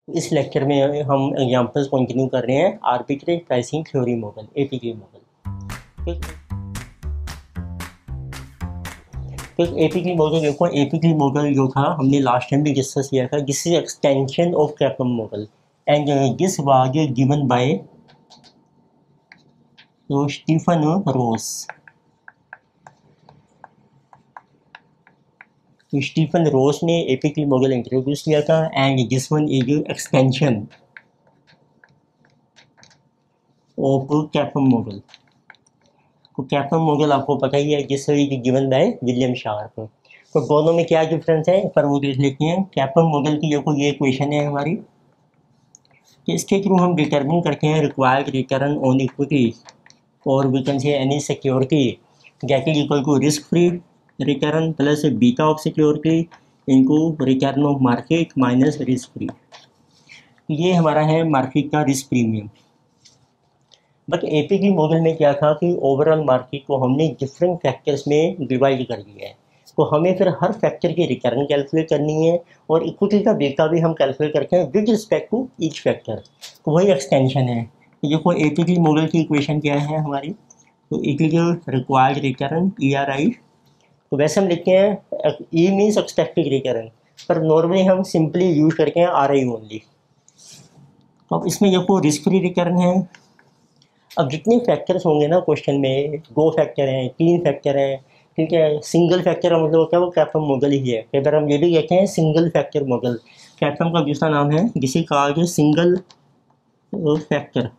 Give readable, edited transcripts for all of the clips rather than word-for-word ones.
इस लेक्चर में हम एग्जांपल्स कंटिन्यू कर रहे हैं arbitrary pricing theory model APT model. तो एपीटी मॉडल देखो, एपीटी मॉडल जो था हमने लास्ट टाइम भी डिस्कस किया था, this is extension of CAPM model and this was given by Stephen Ross. तो स्टीफन रोस ने एपीटी मॉडल इंट्रोड्यूस किया था and this one is extension of CAPM model. तो कैपम मॉडल आपको पता ही है, जिस गिवन बाय विलियम शार्प। तो दोनों में क्या डिफरेंस है पर वो देख लेते हैं। कैपम मॉडल की देखो ये क्वेश्चन है हमारी कि इसके थ्रू हम डिटरमिन करते हैं रिक्वायर्ड रिटर्न ऑन इक्विटी और we can say any security get is equal to risk free return plus beta of security into return of market minus risk free. ये हमारा है मार्केट का risk premium. But APT model में क्या था कि overall market को हमने डिफरेंट फैक्टर्स में डिवाइड कर दिया है, तो हमें फिर हर फैक्टर की रिटर्न कैलकुलेट करनी है और इक्विटी का बीटा भी हम कैलकुलेट करते हैं with respect to each factor. तो वही एक्सटेंशन है। तो देखो एपीटी मॉडल की इक्वेशन क्या है हमारी, तो इक्विटी रिक्वायर्ड रिटर्न ERI। तो वैसे हम लिखते हैं ई मीन्स एक्सपेक्टेड रिटर्न, पर नॉर्मली हम सिंपली यूज करते हैं RI ओनली। तो अब इसमें देखो रिस्क फ्री रिटर्न है। अब जितने फैक्टर्स होंगे ना क्वेश्चन में, 2 फैक्टर हैं, 3 फैक्टर हैं, ठीक है, सिंगल फैक्टर का मतलब क्या, वो कैपम मॉडल ही है। कई बार हम ये भी कहते हैं सिंगल फैक्टर मॉडल। कैपम का दूसरा नाम है जिसे कहा गया सिंगल फैक्टर।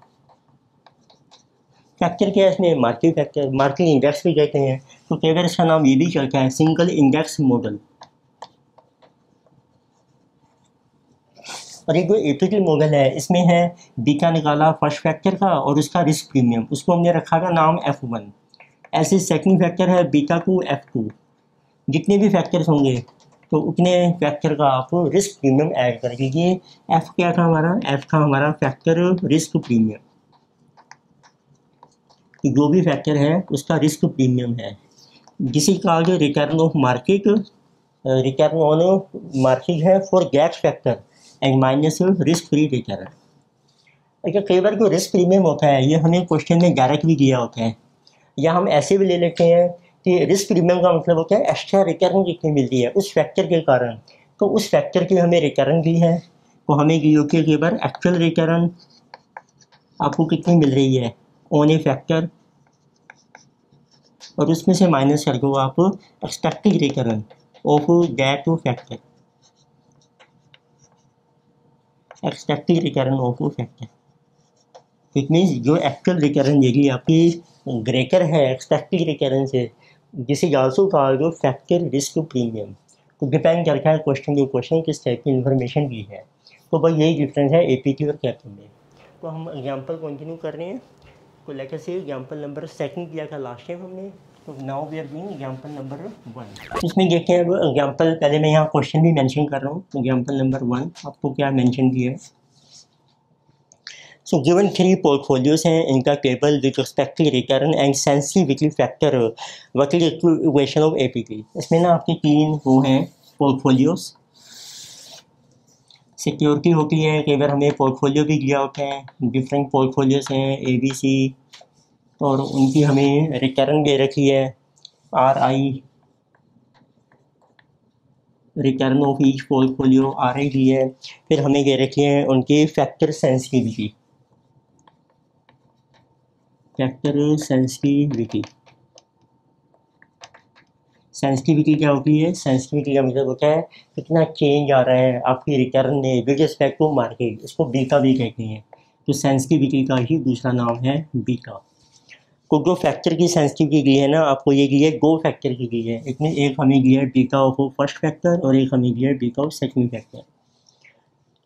फैक्टर क्या है इसमें, मार्केट फैक्टर, मार्केट इंडेक्स भी कहते हैं। तो कई बार इसका नाम ये भी चलता है सिंगल इंडेक्स मॉडल। और एक जो एपीटी मॉडल है इसमें है बीटा निकाला फर्स्ट फैक्टर का और उसका रिस्क प्रीमियम, उसको हमने रखा था नाम F1। ऐसे सेकंड फैक्टर है बीटा टू F2। जितने भी फैक्टर्स होंगे तो उतने फैक्टर का आप रिस्क प्रीमियम ऐड कर लीजिए। एफ क्या था हमारा, एफ था हमारा फैक्टर रिस्क प्रीमियम। जो भी फैक्टर है उसका रिस्क प्रीमियम है, जिसे कहा गया return of market. Return on market है for gap factor and minus risk free return. अच्छा, कई बार जो रिस्क प्रीमियम होता है ये हमें क्वेश्चन में डायरेक्ट भी दिया होता है, या हम ऐसे भी ले लेते हैं कि रिस्क प्रीमियम का मतलब होता है एक्स्ट्रा रिटर्न कितनी मिलती है उस फैक्टर के कारण। तो उस फैक्टर की हमें रिटर्न दी है, तो हमें दी होती है कई बार एक्चुअल रिटर्न आपको कितनी मिल रही है ऑन ए फैक्टर, और उसमें से माइनस कर दो आप expected return of that factor, expected return of factor. It means जो एक्चुअल रिटर्न देगी आपकी ग्रेटर है एक्सपेक्टेड रिटर्न से, जिसे आल्सो कहा जो फैक्टर रिस्क प्रीमियम। तो डिपेंड करता है क्वेश्चन टू क्वेश्चन किस टाइप की इन्फॉर्मेशन दी है। तो भाई यही डिफरेंस है एपीटी और कैपम में। तो हम एग्जांपल कंटिन्यू कर रहे हैं। तो लेकर से एग्जांपल नंबर 2 किया था लास्ट टाइम हमने, तो now we are doing example number 1। इसमें देखते हैं एग्जांपल, पहले मैं यहाँ क्वेश्चन भी मेंशन कर रहा हूँ। एग्जांपल नंबर 1 आपको क्या मेंशन किया है। So given 3 portfolios हैं, इनका table with respective return and sensitivity factor, what is equation of APT. इसमें ना आपके 3 वो हैं पोर्टफोलियोज। सिक्योरिटी होती है, कई बार हमें पोर्टफोलियो भी दिया होता है, डिफरेंट पोर्टफोलियोज हैं ABC, और उनकी हमें रिटर्न दे रखी है RI, return of each portfolio RI दी है। फिर हमें दे रखी है उनकी factor sensitivity, factor sensitivity. Sensitivity क्या होती है, सेंसिटिविटी का मतलब होता है कितना चेंज आ रहा है आपकी रिटर्न में विद रिस्पेक्ट टू मार्केट, इसको बीटा भी कहते हैं। तो सेंसिटिविटी का ही दूसरा नाम है बीटा। तो जो फैक्टर की सेंसिटिविटी दी है ना आपको, ये दी है 2 फैक्टर की दी है। इसमें एक हमें दिया है बीटा ऑफ फर्स्ट फैक्टर और एक हमें दिया है बीटा ऑफ सेकंड फैक्टर।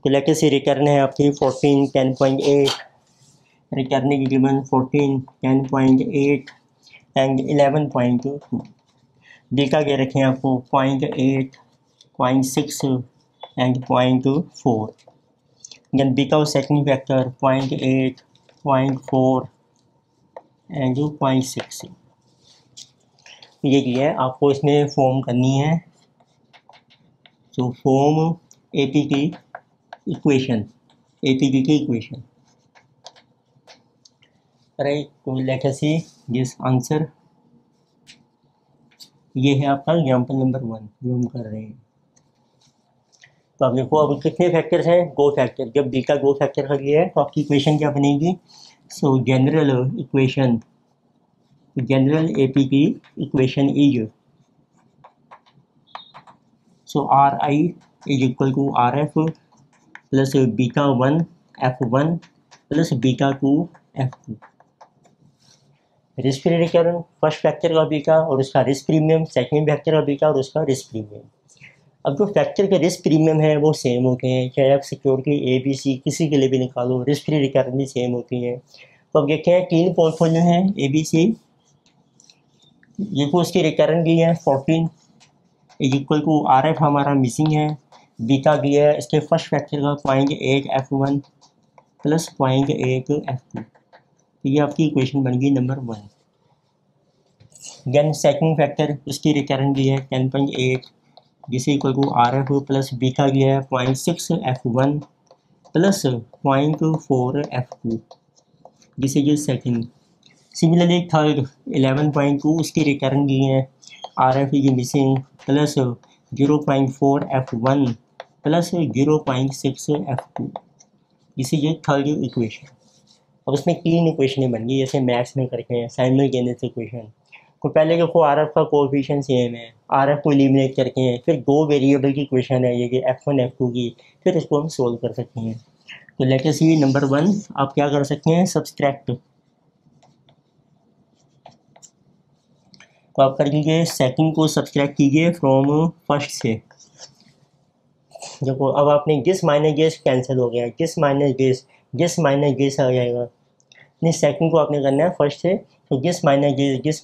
तो लेटर से रिटर्न है आपकी 14 10.8, रिटर्न की गिवन 14 10.8 एंड 11.2। बीटा के रखे हैं आपको 0.8 0.6 and 0.4। Then beta of second factor 0.8 0.4 and 0.6। ये की है आपको इसमें फॉर्म करनी है। तो फॉर्म एपीटी इक्वेशन, APP की इक्वेशन। राइट, तो let us see this answer. ये है आपका एग्जाम्पल नंबर 1 जो हम कर रहे हैं। तो अब देखो, अब कितने फैक्टर्स हैं? गो फैक्टर। जब बी का गो फैक्टर कर लिया है तो आपकी इक्वेशन क्या बनेगी? So general equation, general APP equation is, so RI is equal to RF plus beta 1 F1 plus beta 2 F2। Risk free return first factor का बीटा और उसका रिस्क प्रीमियम सेकेंड फैक्टर का बीटा और उसका risk premium. अब जो factor के risk premium है वो सेम होते हैं, चाहे आप सिक्योरिटी ABC किसी के लिए भी निकालो, रिस्क फ्री रिटर्न भी सेम होती है। तो अब देखते हैं 3 पोर्टफोलियो हैं ABC, ये को उसकी रिटर्न भी है 14 इज इक्वल टू RF हमारा मिसिंग है, बीटा भी है इसके फर्स्ट फैक्टर का 0.8 F1 प्लस 0.8 F2। तो ये आपकी इक्वेशन बन गई नंबर 1। देन सेकंड फैक्टर उसकी रिटर्न भी है 10.8 जिसे equal to RF plus beta भी है 0.6 F1 प्लस 0.4 F2 जिसे ये सेकंड। सिमिलरली थर्ड 11.2 उसकी रिटर्न दी है, RF is missing plus 0.4 F1 plus 0.6 F2 जिसे ये थर्ड इक्वेशन। अब उसमें 3 इक्वेशनें बन गई जैसे मैथ्स में करके हैं साइमल्टेनियस इक्वेशन। तो पहले देखो RF का कोएफिशिएंट सेम है, RF को एलिमिनेट करके हैं, फिर 2 वेरिएबल की इक्वेशन है ये F1 F2 की, फिर इसको हम सोल्व कर सकते हैं। तो लेट अस सी नंबर 1 आप क्या कर सकते हैं? सब्सट्रैक्ट। तो आप कर लीजिए सेकंड को सब्सट्रैक्ट कीजिए फ्रॉम फर्स्ट से। देखो अब आपने जिस माइनस गेस कैंसिल हो गया, जिस माइनस गेस आ जाएगा। नहीं, सेकंड को आपने करना है फर्स्ट से। तो जिस माइनस गेस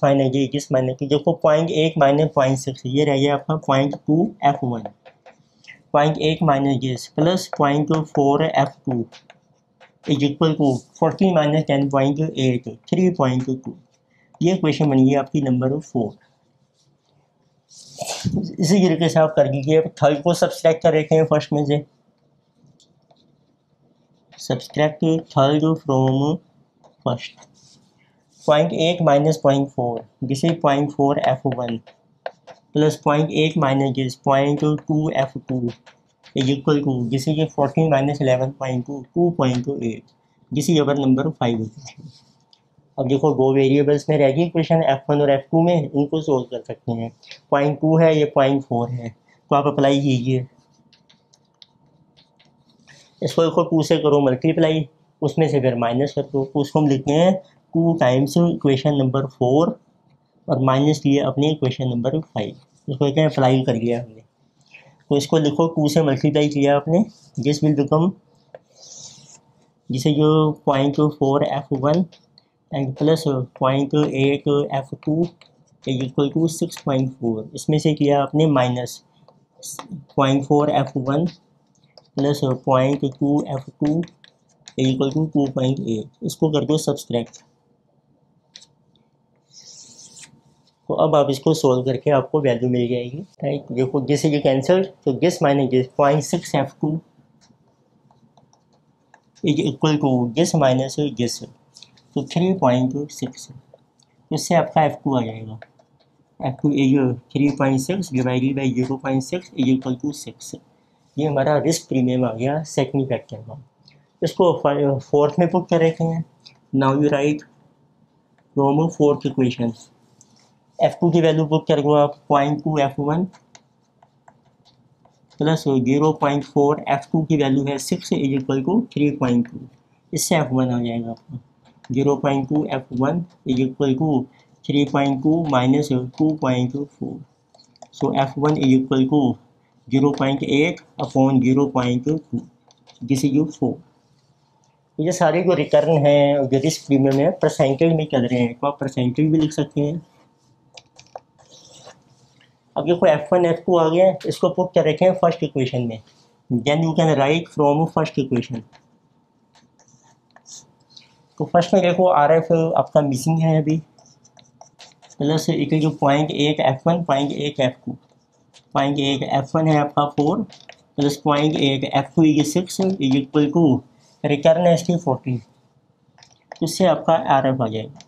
देखो 0.8 माइनस 0.6 ये रह गया आपका 0.2 F1, 0.8 minus guess plus 0.4 F2 is equal to 40 minus 10.8 3.2। ये क्वेश्चन बन गई आपकी नंबर 4। इसी तरीके से आप कर लीजिए। थर्ड को सब्सट्रैक्ट कर रखे हैं फर्स्ट में से, subtract third from first. 0.8 minus 0.4 जिसे 0.4 F1 प्लस 0.8 माइनस जिस 0.2 F2 इज इक्वल टू जिसे ये 14 माइनस 11.2 2.8 जिसे ये नंबर 5 होती है। अब देखो 2 वेरिएबल्स में रह गई इक्वेशन F1 और F2 में, इनको सोल्व कर सकते हैं। 0.2 है, ये 0.4 है, तो आप अप्लाई कीजिए। इसको देखो 2 से करो मल्टीप्लाई, उसमें से फिर माइनस कर दो, तो उसको हम लिखते हैं 2 टाइम्स इक्वेशन नंबर 4 और माइनस लिए अपने इक्वेशन नंबर 5। इसको कहते हैं अप्लाई कर लिया हमने। तो इसको लिखो 2 से मल्टीप्लाई किया आपने, दिस विल बिकम जिसे जो 0.4 F1 and plus 0.8 F2 is equal to 6.4। इसमें से किया आपने minus 0.4 F1 plus 0.2 F2 is equal to 2.8। इसको कर दो सब्सट्रैक्ट। तो अब आप इसको सोल्व करके आपको वैल्यू मिल जाएगी। राइट, देखो जैसे ये कैंसिल, तो this minus this 0.6 F2 is equal to this minus this, तो 3.6। इससे आपका F2 आ जाएगा। F2 is 3.6 divided by 0.6 is equal to 6। ये हमारा रिस्क प्रीमियम आ गया सेकंड फैक्टर का। इसको फोर्थ में पुट कर रखे हैं। Now you right from fourth equation F2 की वैल्यू पुट कर दो आप 0.2 F1 प्लस 0.4 F2 की वैल्यू है 6 इज इक्वल टू 3.2। इससे F1 आ जाएगा आपका 0.2 F1 is equal to 3.2 minus 2.4। So F1 is equal to 0.8 upon 0.2 this is 4। ये सारे जो रिटर्न है और जो रिस्क प्रीमियम है परसेंटेज में चल रहे हैं, तो आप परसेंटेज भी लिख सकते हैं। अब देखो F1 F2 आ गया, इसको पुट कर रखे हैं फर्स्ट इक्वेशन में। Then you can write from first equation. तो फर्स्ट में देखो RF आपका मिसिंग है अभी, प्लस इट जो 0.8 F1 0.8 F2 0.8 F1 है आपका 4 plus 0.8 F2 is 6 is equal to return है इसकी 14, इससे आपका RF आ जाएगा,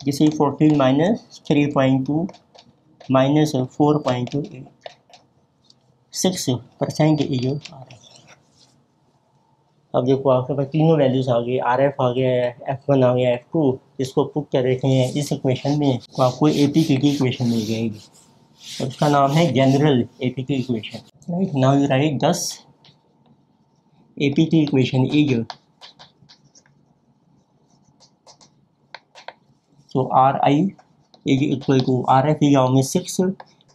जिसे 14 माइनस 3.2 माइनस 4.28 6% इज RF। अब देखो आपके पास तीनों वैल्यूज आ गई, RF आ गया है, F1 आ गया है, F2, इसको पुट कर देते हैं इस इक्वेशन में तो आपको APK की इक्वेशन मिल जाएगी, और उसका नाम है general APK equation. Right, now you right दस APK equation is so Ri is equal to RF is how much 6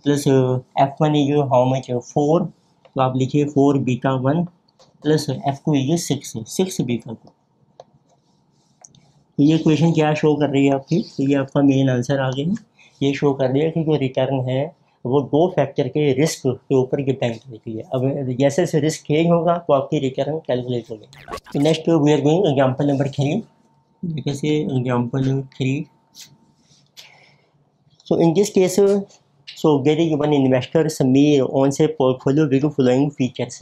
plus F1 is how much 4, तो आप लिखिए 4 beta 1 plus F2 is 6 beta 2। तो ये क्वेश्चन क्या शो कर रही है आपकी, तो ये आपका मेन आंसर आ गया। ये शो कर रही है कि जो रिटर्न है वो दो फैक्टर के रिस्क के ऊपर डिपेंड करती है। अब जैसे जैसे रिस्क चेंज होगा तो आपकी रिटर्न कैलकुलेट होगी। तो next we are going example number 3। जैसे example 3, so in this case there is one investor Sameer owns a portfolio with the following features।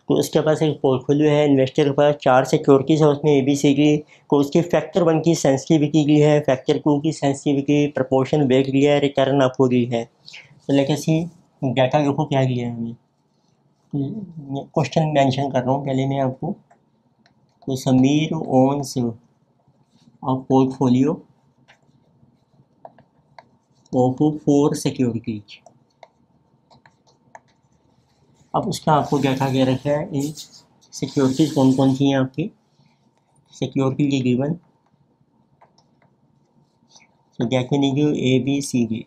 तो उसके पास एक पोर्टफोलियो है, इन्वेस्टर के पास 4 सिक्योरिटीज़ है, उसमें ABC की को उसकी फैक्टर 1 की सेंसिटिविटी दी है, फैक्टर 2 की सेंसिटिविटी, प्रपोर्शन वेट दिया है, रिटर्न आपको दी है। तो लेकिन सी डाटा देखो क्या दिया है हमें, क्वेश्चन मेंशन कर रहा हूँ पहले मैं आपको। तो Sameer owns a portfolio of 4 securities. अब उसका आपको क्या क्या रखा है, इन सिक्योरिटीज कौन कौन सी हैं आपकी, सिक्योरिटी की गिवन तो डेफिनेटिव ABCD,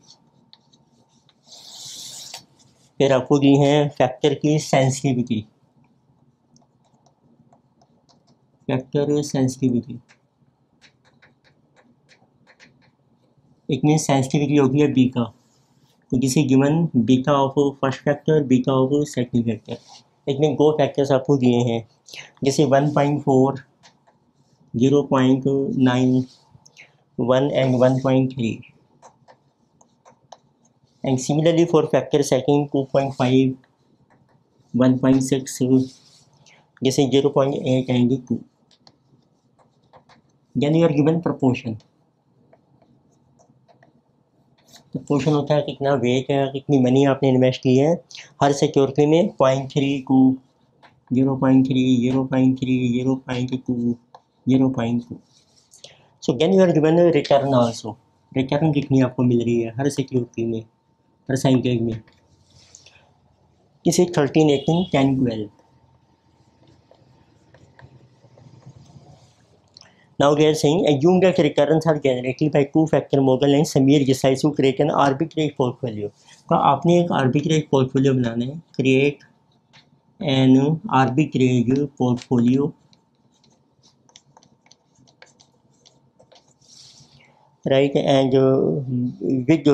फिर आपको दी है फैक्टर की सेंसिटिविटी, फैक्टर सेंसिटिविटी एक में सेंसिटिविटी होगी है बीटा, तो किसी given beta of first factor, beta of second factor, एक में 2 फैक्टर्स आपको दिए हैं, जैसे 1.4, 0.9, 1 and 1.3, and similarly for factor second 2.5, 1.6, जैसे 0.8 and 2। Then you are given proportion, proportion होता है कितना वेट है, कितनी मनी आपने इन्वेस्ट की है हर सिक्योरिटी में, 0.3 को 0.3, 0.3, 0.2, 0.2। So then you are given return also, return कितनी आपको मिल रही है हर सिक्योरिटी में परसेंटेज में, किसी 13, 18, 10, 12। Now they are saying assume that returns are generated by 2-factor model and Sameer decides to create an arbitrage portfolio। तो आपने एक arbitrage portfolio बनाना है, create an arbitrage portfolio, right, and with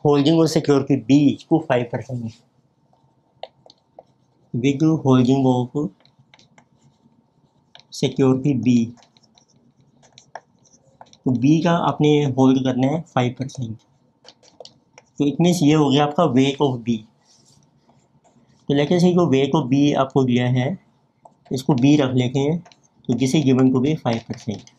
holding of security B to 5%, with holding of security B, तो B का आपने hold करना है 5%, तो इट मीन्स ये हो गया आपका वेट ऑफ B। तो लेके से जो वेट ऑफ B आपको दिया है इसको B रख लेते हैं, तो जिसे गिवन को भी 5%।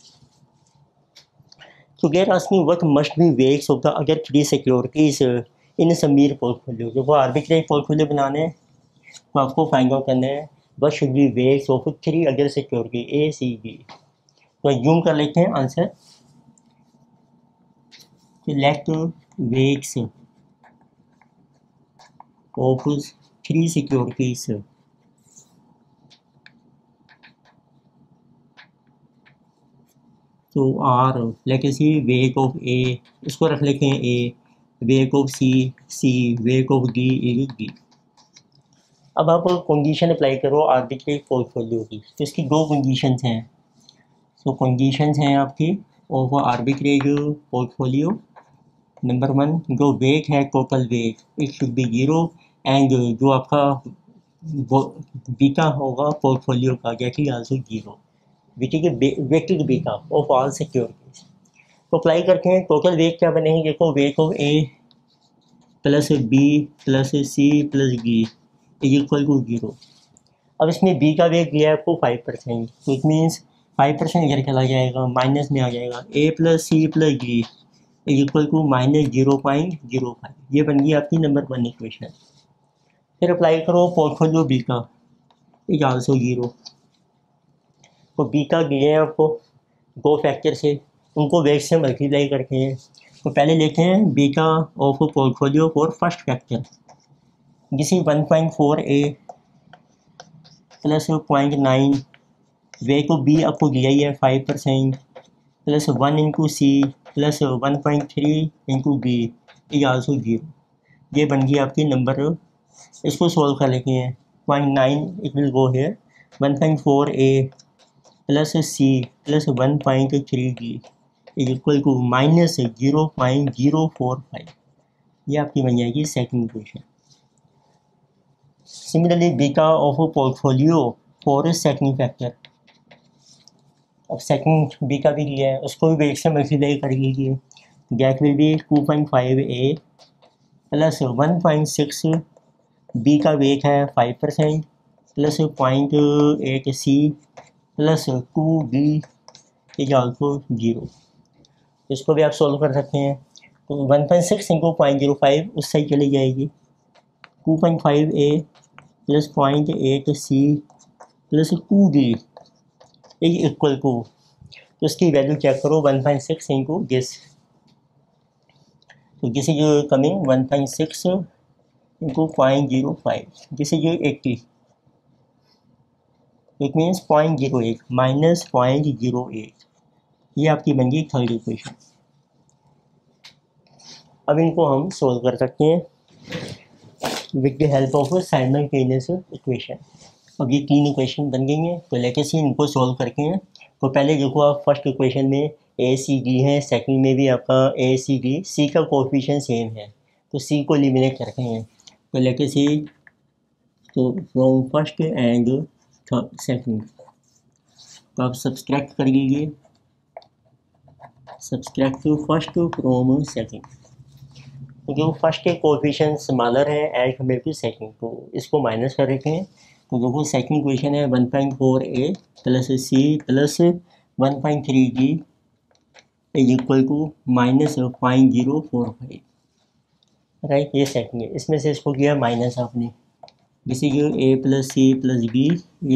तो they're asking what must be weights of the other 3 securities in Sameer portfolio. जो वो आर्बिट्रेज पोर्टफोलियो बनाना है तो आपको फाइंड आउट करना है what should be weights of 3 other security ACB। तो अज्यूम कर लेते हैं answer, select weights of 3 securities। तो आर लेके सी वेट ऑफ A, इसको रख लेते हैं A, weight of C, weight of D। अब आप कंडीशन अप्लाई करो आर्बिट्रेज पोर्टफोलियो की, तो इसकी 2 कंडीशंस हैं। सो कंडीशंस हैं आपकी ऑफ आर्बिट्रेज पोर्टफोलियो। नंबर 1, जो वेट है total weight it should be 0, and जो आपका बीटा होगा पोर्टफोलियो का get is also 0, weighted beta of all securities. तो अप्लाई करते हैं, टोटल वेट क्या बनेगी, देखो weight of A plus B plus C plus D is equal to 0। अब इसमें बी का वेट दिया है आपको 5%, तो इट मीन्स 5% इधर चला जाएगा, माइनस में आ जाएगा, A plus C plus D is equal to -0.05। ये बन गई आपकी नंबर 1 इक्वेशन। फिर अप्लाई करो पोर्टफोलियो बी का, इज आल्सो 0। तो बी का दिए हैं आपको दो फैक्टर से, उनको वेट से मल्टीप्लाई करके हैं। तो पहले लेते हैं beta of portfolio for first factor, जिसे 1.4 ए प्लस 0.9, वे को बी आपको दिया ही है 5%, plus 1 into C plus 1.3 into B is also 0। ये बन गई आपकी नंबर। इसको सॉल्व कर लेते हैं। 0.9 it will go here, 1.4 A plus C plus 1.3 D is equal to -0.045। ये आपकी बन जाएगी second equation. Similarly beta of portfolio for second factor, अब सेकंड बी का भी लिया है, उसको भी वेट से मल्टीप्लाई कर लीजिए। That will be 2.5 A plus 1.6, B का वेट है 5%, plus 0.8 C plus 2 B is also 0। इसको भी आप सोल्व कर सकते हैं। तो 1.6 इंटू 0.05 उस साइड चली जाएगी, 2.5 A plus 0.8 C plus 2 D is equal to, तो इसकी वैल्यू चेक करो 1.6 इंटू दिस, तो this is coming 1.6 into 0.05, this is 80, it means 0.08 minus 0.08। ये आपकी बन गई थर्ड इक्वेशन। अब इनको हम सोल्व कर सकते हैं with the help of simultaneous equation. अब ये तीन इक्वेशन बन गई हैं, तो लेके सी इनको सोल्व करके हैं। तो पहले देखो आप फर्स्ट इक्वेशन में ए सी डी है, सेकंड में भी आपका ए सी डी, सी का कोएफिशिएंट सेम है, तो सी को एलिमिनेट करते हैं। तो लेके सी, तो फ्रॉम फर्स्ट एंड सेकंड, तो आप सब्सट्रैक्ट कर लीजिए, सब्सट्रैक्ट फर्स्ट फ्रॉम सेकंड, क्योंकि वो फर्स्ट के कोएफिशिएंट स्मॉलर है एज कम्पेयर टू सेकंड, तो इसको माइनस कर रखे हैं। तो देखो सेकंड इक्वेशन है 1.4 A plus C plus 1.3 G is equal to -0.045, right. ये सेकंड है, इसमें से इसको किया माइनस आपने, this is A plus C plus B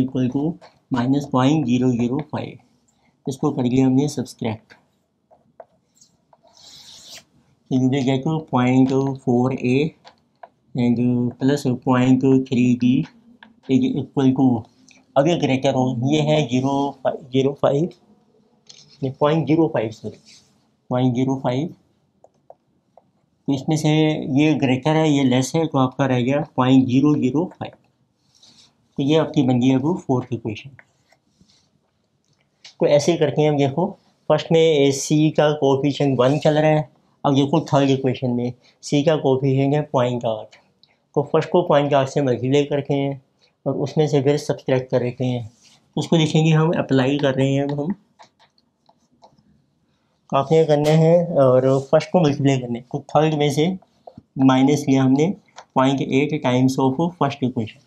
equal to -0.005। इसको कर लिया हमने subtract, you will get to 0.4 A and plus 0.3 B is equal to, अब ये ग्रेटर हो, ये है 0.05 सॉरी 0.05, तो इसमें से ये ग्रेटर है ये लेस है, तो आपका रह गया 0.005। तो ये आपकी बन गई अब फोर्थ इक्वेशन। तो ऐसे ही करके हम देखो, फर्स्ट में ए सी का कोएफिशिएंट 1 चल रहा है। अब देखो थर्ड इक्वेशन में सी का कोएफिशिएंट है 0.8, तो फर्स्ट को 0.8 से मल्टीप्लाई करते हैं और उसमें से फिर सब्सट्रैक्ट कर रखे हैं। उसको लिखेंगे हम अप्लाई कर रहे हैं, अब हम आपने करने हैं और फर्स्ट को मल्टीप्लाई करने, तो थर्ड में से माइनस लिया हमने 0.8 टाइम्स ऑफ फर्स्ट इक्वेशन,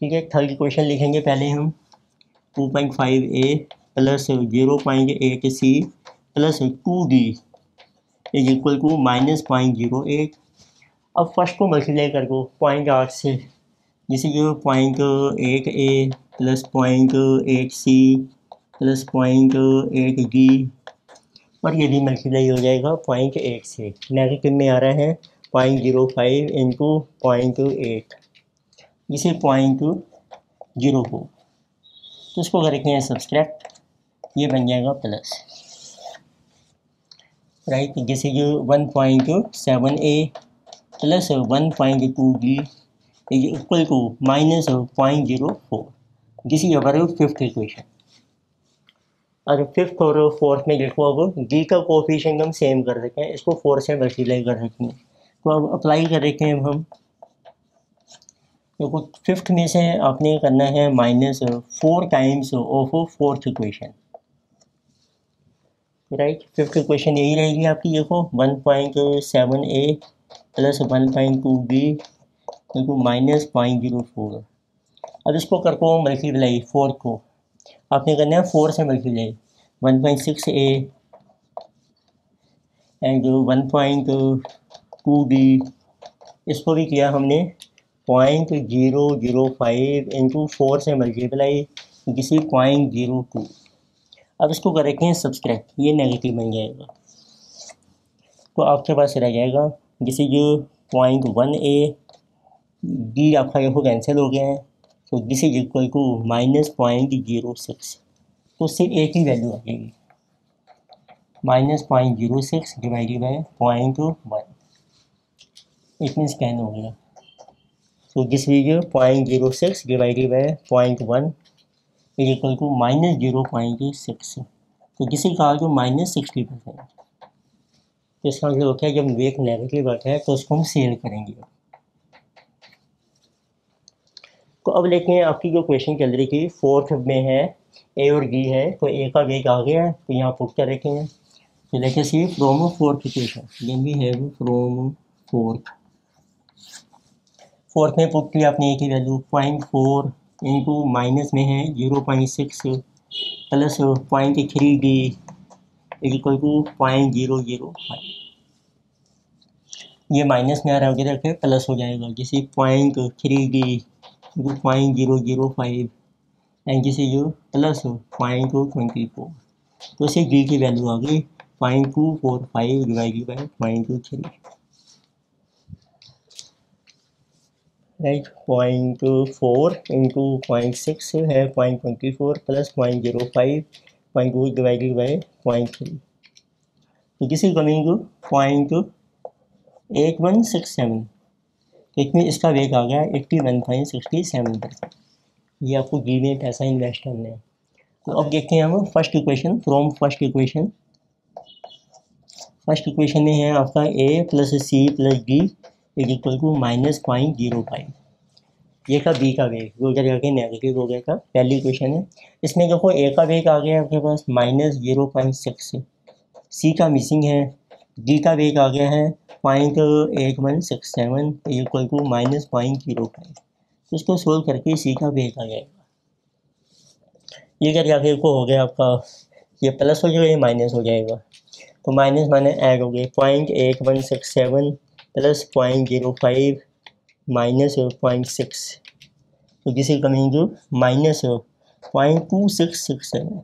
ठीक है। थर्ड इक्वेशन लिखेंगे पहले हम 2.5 A plus 0.8 C plus 2 D is equal to -0.08। अब फर्स्ट को मल्टीप्लाई कर दो 0.8 से, जैसे कि 0.8 ए प्लस 0.8 सी प्लस 0.8 डी, और ये भी मल्टीप्लाई हो जाएगा 0.8 से, नेगेटिव में आ रहा है 0.05 इंटू 0.8, जिसे 0.04, तो इसको करके हैं सब्सट्रैक्ट, ये बन जाएगा प्लस, राइट। जैसे कि 1.7 A plus 1.2 B is equal to -0.04। This is our fifth equation. और फिफ्थ और फोर्थ में देखो, अब डी का कोएफिशिएंट हम सेम कर सकते हैं, इसको 4 से मल्टीप्लाई कर सकते हैं। तो अब अप्लाई कर रखे हैं हम, देखो फिफ्थ में से आपने करना है -4 times of fourth equation, right. Fifth equation यही रहेगी आपकी, देखो 1.7 ए प्लस 1.2 बी इनटू -0.04। अब इसको कर को मल्टीप्लाई 4 को आपने करना है 4 से मल्टीप्लाई 1.6a एंड 1.2b इसको भी किया हमने 0.005 इंटू 4 से मल्टीप्लाई किसी 0.02। अब इसको करेंगे सब्सट्रैक्ट, ये नेगेटिव बन जाएगा तो आपके पास रह जाएगा जिसे जो 0.1a डी आपका ये कैंसिल हो गया है तो दिस इज इक्वल टू -0.06। तो सिर्फ एक ही वैल्यू आ जाएगी -0.06 divided by 0.1। It means can हो गया। तो this is 0.06 divided by 0.1 is equal to -0.6। तो दिस इज कहा जो -60%। तो इसका मतलब क्या है, जब एक नेगेटिव आता है तो उसको हम सेल करेंगे। तो अब लेते हैं आपकी जो क्वेश्चन चल रही थी फोर्थ में है ए और बी है, तो ए का वेग आ गया है तो यहाँ पुट कर रखेंगे। तो लेके C from fourth equation, then we have from fourth में पुट किया आपने ए की वैल्यू 0.4 इंटू माइनस में है 0.6 प्लस 0.3 डी इक्वल टू 0.005। ये माइनस में आ रहा है रखे प्लस हो जाएगा, जैसे 0.3 डी 0.005 एंड जिसे जो प्लस 0.24। तो इसे डी की वैल्यू आ गई 0.245 डिवाइडेड बाई 0.23 राइट। 0.4 इंटू 0.6 है 0.24 प्लस 0.05 0.2 डिवाइडेड बाई 0.3। तो किसी कमिंग 0.8167। इसमें इसका वेग आ गया 81.67%। ये आपको डी में पैसा इन्वेस्ट करना है। तो अब देखते हैं हम first equation from first equation में है आपका A plus C plus D is equal to -0.05। ये का बी का वेग जो उधर जाके नेगेटिव हो गया था, पहली इक्वेशन है। इसमें देखो ए का वेग आ गया आपके पास -0.6, सी का मिसिंग है, डी का वेग आ गया है 0.8167 इक्वल टू -0.05। तो इसको सोल्व करके सी का वेग आ जाएगा। ये क्या जाके को हो गया आपका, ये प्लस हो जाएगा ये माइनस हो जाएगा। तो माइनस माने ऐड हो गए 0.8167 प्लस 0.05 माइनस 0.6। तो दिस इज कमिंग टू -0.2667।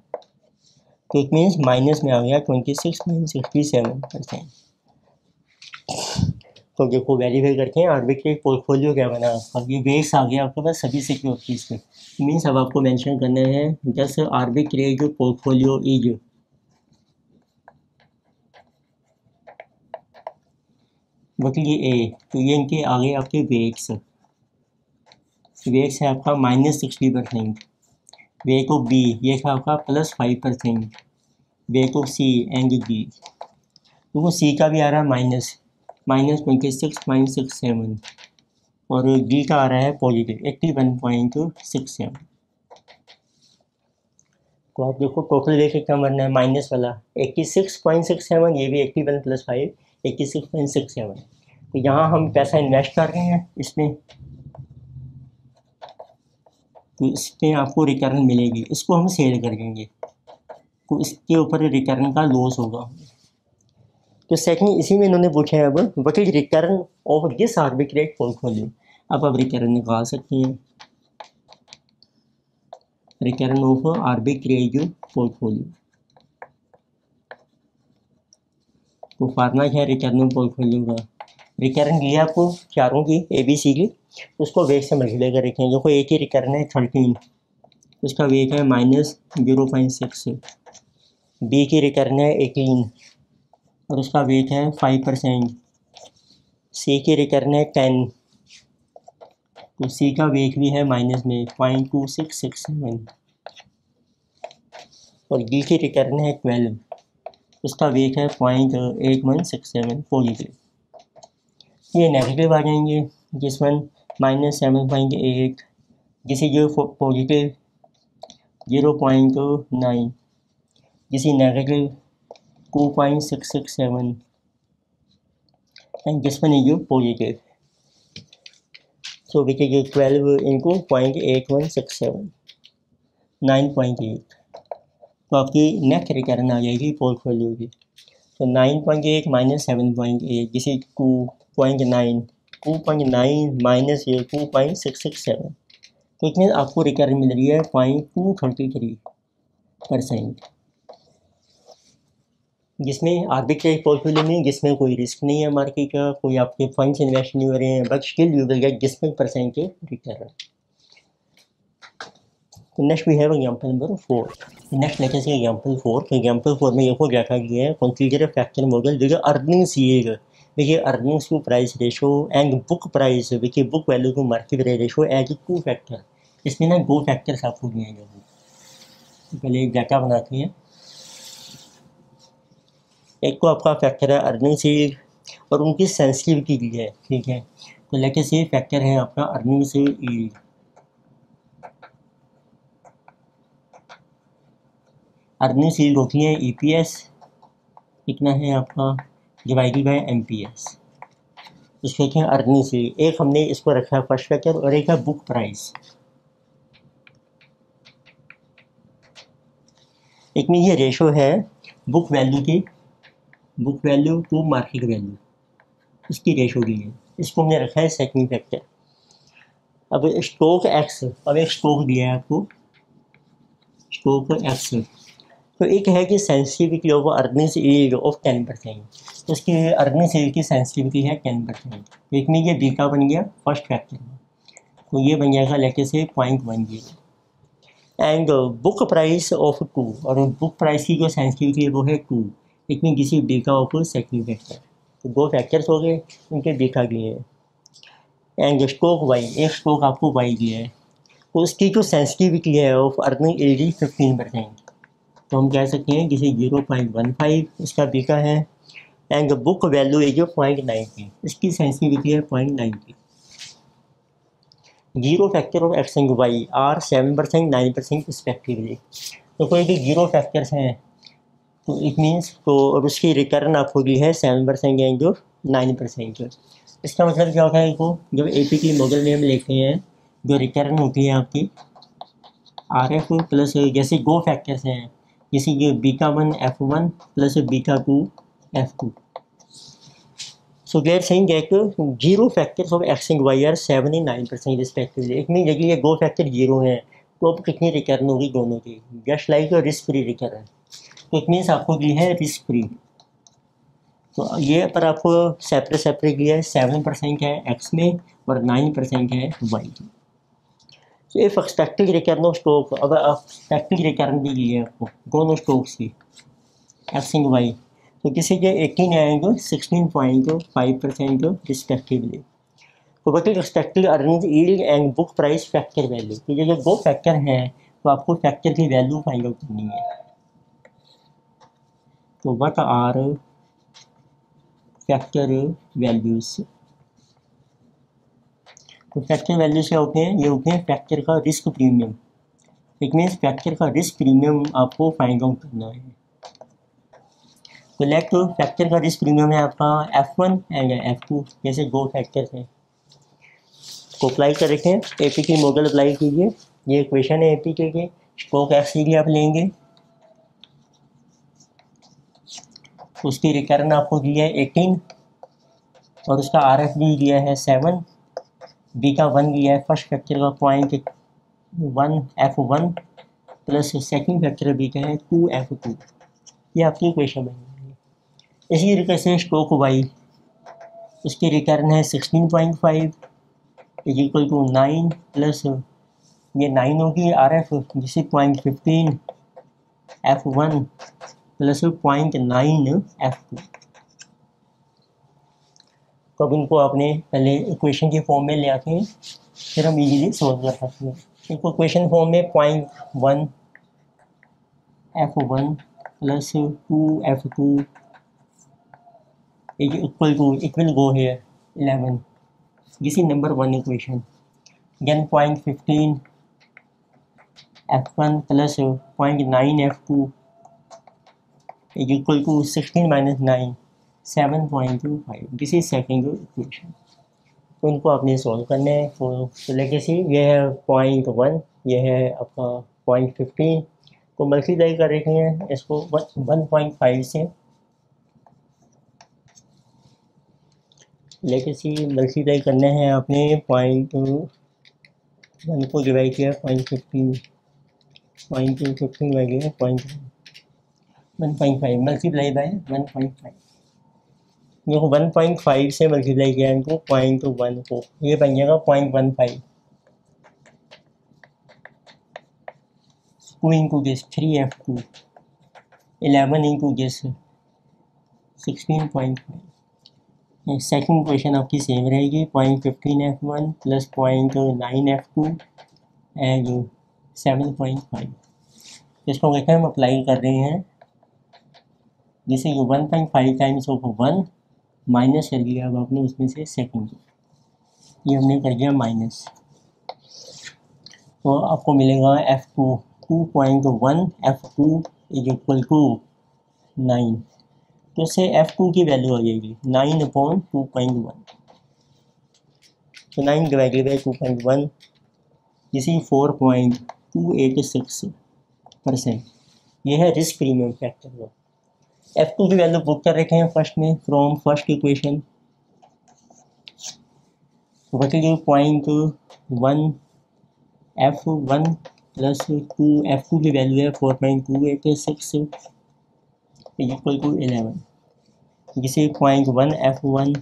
तो इट मीन्स माइनस में आ गया 26.67%। तो देखो वेरीफाई करते हैं आर्बिट्रेरी पोर्टफोलियो क्या बना। अब ये बेस आ गया आपके पास सभी सिक्योरिटीज़ के, मीन्स अब आपको मेंशन करना है जस्ट आर्बिट्रेरी पोर्टफोलियो इज बकली ए। तो ये इनके आगे आपके वेक्स है आपका -60%, वेक ऑफ बी ये था आपका +5%, weight of C and D. तो वो सी का भी आ रहा है -26.67 और डी का आ रहा है पॉजिटिव 81.67। तो आप देखो टोटल वेक कितना बनना है माइनस वाला 86.67, ये भी 81 + 5 86.67। तो यहाँ हम पैसा इन्वेस्ट कर रहे हैं इसमें, तो इस पर आपको रिटर्न मिलेगी, इसको हम सेल कर देंगे तो इसके ऊपर रिटर्न का लॉस होगा। तो सेकंड इसी में इन्होंने पूछा है अब what is return of this arbitrage portfolio. अब रिटर्न निकाल सकते हैं, रिटर्न ऑफ आर्बिट्रेट पोर्टफोलियो। तो फार्मूला क्या है रिटर्न ऑफ पोर्टफोलियो का, रिटर्न दिया आपको चारों की ABC की, उसको वेग से मल्टीप्लाई कर रखें। देखो एक ही रिटर्न है 13, उसका वेग है -0.6, बी की रिटर्न है 18 और उसका वेट है 5%, सी की रिटर्न है 10 तो सी का वेट भी है माइनस में 0.2667 और डी की रिटर्न है 12, उसका वेट है 0.8167 पॉजिटिव। ये नेगेटिव आ जाएंगे, जिसमें -7.8, जिसे जो पॉजिटिव 0.9, जिसे नेगेटिव 2.667 एंड जिसमें जो positive. So which is 12 into 0.8167 9.8। तो आपकी नेट रिटर्न आ जाएगी पोर्टफोलियो की। तो 9.8 माइनस 7.8 जिसे 2.9 माइनस ये 2.667। तो इसमें आपको रिटर्न मिल रही है 0.233%, जिसमें आर्बिट्रेज पोर्टफोलियो में जिसमें कोई रिस्क नहीं है मार्केट का, कोई आपके फंड्स इन्वेस्ट नहीं हो रहे हैं, but still you will get जिसमें परसेंटेज रिटर्न। तो next we have example number 4। Next lecture से एग्जांपल 4। तो एग्जांपल 4 में देखो क्या किया है, consider factor model which earnings yield which earnings to price ratio and book price which book value to market ratio as 2 factor. इसमें ना 2 factors आपको दिए हैं। पहले एक डाटा बनाते हैं। एक तो आपका फैक्टर है अर्निंग्स यील्ड और उनकी सेंसिटिविटी दी है, ठीक है। तो लेके से फैक्टर है आपका अर्निंग्स यील्ड। अर्निंग्स यील्ड होती है EPS, कितना है आपका डिवाइडेड बाय MPS। इसको क्या अर्निंग्स यील्ड। एक हमने इसको रखा है फर्स्ट फैक्टर और एक है बुक प्राइस। एक में ये रेशो है बुक वैल्यू की, book value to market value, इसकी रेशो दी है। इसको हमने रखा है सेकंड फैक्टर। अब स्टॉक एक्स, अब एक स्टॉक दिया है आपको, स्टॉक एक्स। तो एक है कि sensitivity of earnings yield of 10%। तो इसकी अर्निंग्स यील्ड की सेंसिटिविटी है 10%। एक में ये बीटा बन गया फर्स्ट फैक्टर में, तो ये बन जाएगा लेके से 0.10। एंड बुक प्राइस ऑफ 2, और बुक प्राइस की जो सेंसिटिविटी है वो है 2। एक में किसी बीटा ऑफ सेकंड फैक्टर। तो 2 फैक्टर्स हो गए, उनके बीटा दिए हैं। एंड स्टॉक वाई, एक स्टॉक आपको वाई दिया है, तो उसकी जो सेंसिटिविटी है ऑफ अर्निंग यील्ड 15%। तो हम कह सकते हैं किसी 0.15 इसका बीटा है। एंड बुक वैल्यू इज 0.90, इसकी सेंसिटिविटी है 0.90। Zero factor of X and Y are 7%, 9% respectively. तो कोई भी जीरो फैक्टर्स हैं तो इट मीन्स, तो और उसकी रिटर्न आपको दी है 7% एंड 9%। इसका मतलब क्या होता है, इसको जब APT मॉडल में हम लेते हैं, जो रिटर्न होती है आपकी RF प्लस जैसे 2 फैक्टर्स हैं, जैसे ये β1 F1 plus β2 F2। So we are saying that zero factors of X and Y are 7 and 9% respectively. एक में यदि ये 2 फैक्टर जीरो हैं तो अब कितनी रिटर्न होगी दोनों की, just like risk free return. तो इट मीन्स आपको दी है रिस्क फ्री। तो ये पर आपको सेपरेट सेपरेट दिया है, 7% है एक्स में और 9% है वाई में। तो if expected return of stock, अब एक्सपेक्टेड रिटर्न भी दी है आपको दोनों स्टॉक्स की एक्स एंड वाई, तो किसी के 18 आएंगे 16.5% रिस्पेक्टिवली। तो but expected earning yield and book price factor value, तो ये जो 2 फैक्टर हैं तो आपको फैक्टर की वैल्यू फाइंड आउट करनी है। तो व्हाट आर फैक्टर वैल्यूज। तो फैक्टर वैल्यू से होते हैं, ये होते हैं फैक्टर का risk premium. It means factor का रिस्क प्रीमियम आपको फाइंड आउट करना है। तो लेट फैक्टर का रिस्क प्रीमियम है आपका F1 एंड F2, जैसे 2 फैक्टर्स हैं। तो अप्लाई कर रखें, APT मॉडल अप्लाई कीजिए। ये इक्वेशन है APT के, स्टॉक एक्स की आप लेंगे, उसकी रिटर्न आपको दिया है 18 और उसका RF भी दिया है 7, β1 दिया है फर्स्ट फैक्टर का 0.1 F1 plus second factor beta है 2 F2। ये आपकी इक्वेशन बनी। इसी तरीके से स्टॉक वाई, उसकी रिटर्न है 16.5 इज इक्वल टू 9 प्लस ये 9 होगी RF जिसे 0.15 F1 प्लस 0.9 F2। तो अब इनको आपने पहले इक्वेशन के फॉर्म में ले आते हैं, फिर हम इजीली सॉल्व कर सकते हैं। इनको इक्वेशन फॉर्म में 0.1 F1 plus 2 F2 equal to, it will go here 11, this is number 1 equation. Then 0.15 F1 plus 0.9 F2 is equal to 16 minus 9, 7.25. This is second equation. उनको आपने सॉल्व करना है। तो लेगेसी ये है 0.1, ये है आपका 0.15 को मल्टीप्लाई कर रहे हैं इसको 1.5 से। लेगेसी मल्टीप्लाई करना है आपने 0.1 को डिवाइड किया 0.15, 0.15 डिवाइड किया 1.5 मल्टीप्लाई बाय 1.5। देखो 1.5 से मल्टीप्लाई किया इनको 0.1 को, ये बन जाएगा 0.15। 2 into this 3f2, 11 into this 16.5। Second question आपकी सेम रहेगी 0.15f1 प्लस 0.9f2 एंड 7.5। इसको कहते हैं हम अप्लाई कर रहे हैं, जैसे कि 1.5 टाइम्स ऑफ 1 माइनस कर दिया अब आपने उसमें से सेकंड, ये हमने कर दिया माइनस, तो आपको मिलेगा f2 2.1 f2 is equal to 9। तो इससे f2 की वैल्यू आ जाएगी 9/2.1, तो 9 डिवाइडेड बाई 2.1 इसी 4.286%। ये है रिस्क प्रीमियम फैक्टर। f2 की वैल्यू पुट कर रखे हैं फर्स्ट में from first equation, what is 0.1 f1 plus 2 f2 की वैल्यू है 4.286 इक्वल टू 11, जिसे 0.1 f1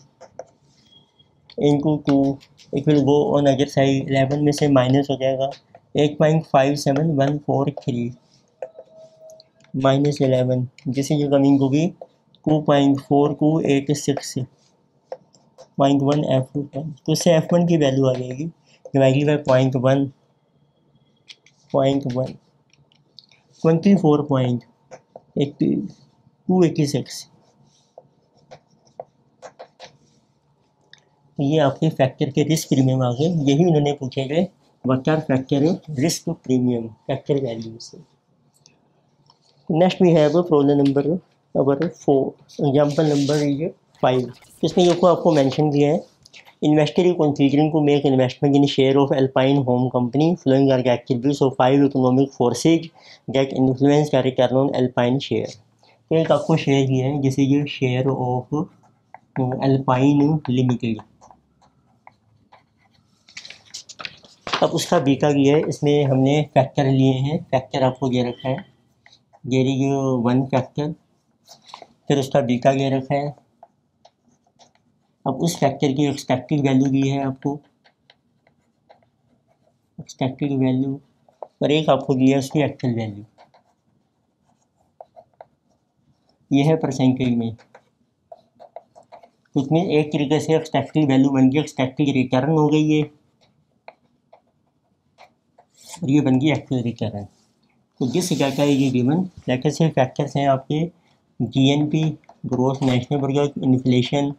into 2 equal go on other side, 11 में से माइनस हो जाएगा 8.57143 माइनस 11, जिसे ये कमिंग होगी 2.4286.1 f1, तो इससे f1 की वैल्यू आ जाएगी डिवाइडेड बाई 0.1 24.286। ये आपके फैक्टर के रिस्क प्रीमियम आ गए, यही उन्होंने पूछे गए what are factor risk premium factor value से। Next we have problem number 4, example number 5। इसमें ये को आपको मेंशन किया है, investor is considering to make investment in share of Alpine home company following are activities of 5 economic forces that influence the return on Alpine share. तो एक आपको share दिया है, जैसे ये शेयर ऑफ एल्पाइन लिमिटेड, अब उसका बीटा दिया है, इसमें हमने फैक्टर लिए हैं, फैक्टर आपको दे रखा है, ये 1 फैक्टर, फिर उसका बीटा दे रखा है। अब उस फैक्टर की एक्सपेक्टेड वैल्यू दी है आपको, एक्सपेक्टेड वैल्यू, और एक आपको दिया है उसकी एक्चुअल वैल्यू, ये है परसेंटेज में। तो उसमें एक तरीके से एक्सपेक्टेड वैल्यू बन गई एक्सपेक्टेड रिटर्न हो गई है, और ये बन गई एक्चुअल रिटर्न। तो जिस क्या का ये गिवन जैसे से फैक्टर्स हैं आपके GNP, growth national product, inflation,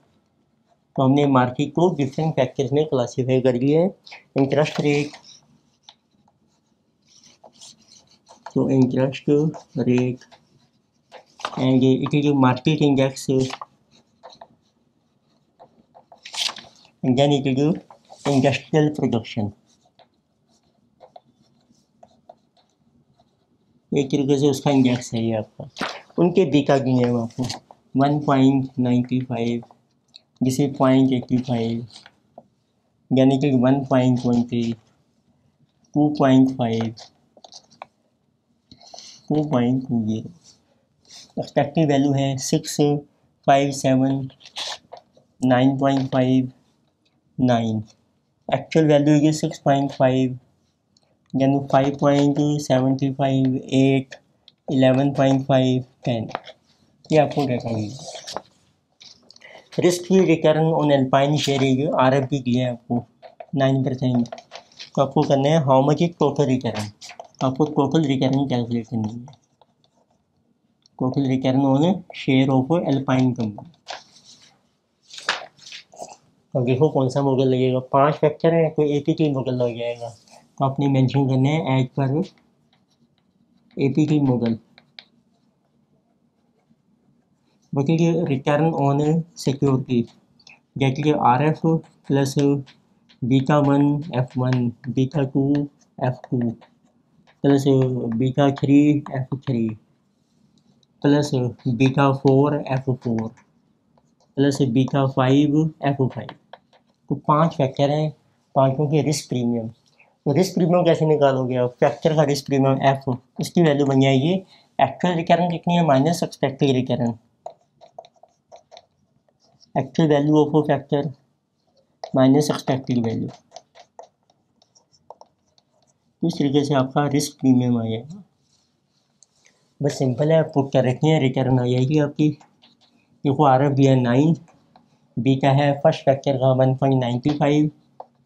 तो हमने मार्केट को डिफरेंट फैक्टर्स में क्लासीफाई कर दिए हैं। इंटरेस्ट रेट, तो interest rate and it is market index and then it is industrial production. एक तरीके से उसका इंडेक्स है ये आपका। उनके बीटा दिए हैं आपको 1.95, जिसे 0.85, यानी कि 1.20, 2.5, 2.20। एक्सपेक्टेड वैल्यू है 6, 5, 7, 9.5, 9। एक्चुअल वैल्यू है 6.5, यानी 5.75, 8, 11.5, 10। ये आपको देखा गया। Risk free return on Alpine share RFP दिया है आपको 9%। तो आपको करना है how much is total return, आपको टोटल रिटर्न कैलकुलेट करनी है, total return on share of alpine company. अब देखो कौन सा मॉडल लगेगा, 5 फैक्टर है तो APT मॉडल लग जाएगा, तो आपने मेंशन करना है एज पर APT मॉडल। बताइए रिटर्न ऑन सिक्योरिटी, जैसे कि R F plus beta 1 F1 beta 2 F2 plus beta 3 F3 plus beta 4 F4 plus beta 5 F5। तो 5 फैक्टर हैं, पाँचों के रिस्क प्रीमियम। तो रिस्क प्रीमियम कैसे निकालोगे आप? फैक्टर का रिस्क प्रीमियम एफ, इसकी वैल्यू बन जाएगी एक्चुअल रिटर्न कितनी है minus expected return, actual value of ओ फैक्टर माइनस एक्सपेक्टेड वैल्यू। इस तरीके से आपका रिस्क प्रीमियम आ जाएगा। बस सिंपल है, पुट कर रखी है, रिटर्न आ जाएगी आपकी। देखो आर एफ दिया 9, बीटा है फर्स्ट फैक्टर का 1.95,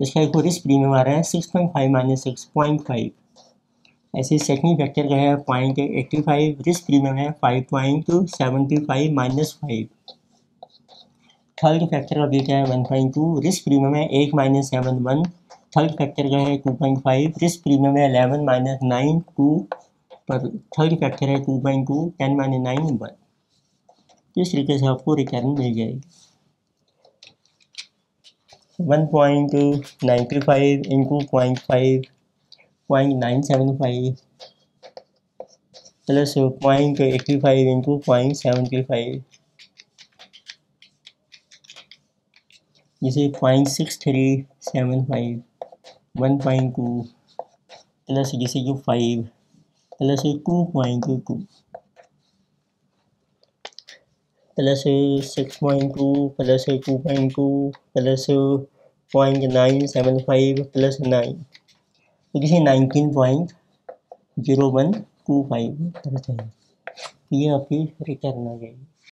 इसका एक रिस्क प्रीमियम आ रहा है 6.5 माइनस 6.5। ऐसे सेकंड फैक्टर का है 0.85, रिस्क प्रीमियम है 5.75 माइनस 5। थर्ड फैक्टर का बीटा है 1.2, रिस्क प्रीमियम है 8 माइनस 7 1। थर्ड फैक्टर का है 2.5, रिस्क प्रीमियम है 11 माइनस 9 2, पर थर्ड फैक्टर है 2.2 10 माइनस 9 1। इस तरीके से आपको रिटर्न मिल जाएगी 1.95 इंटू 0.5 0.975 प्लस 0.85 इंटू 0.75, जैसे 0.6375 1.2 प्लस जैसे जो 5 plus 2.2 plus 6.2 plus 2.2 plus 0.975 plus 9, तो जैसे 19.0125 ये आपकी रिटर्न आ जाएगी।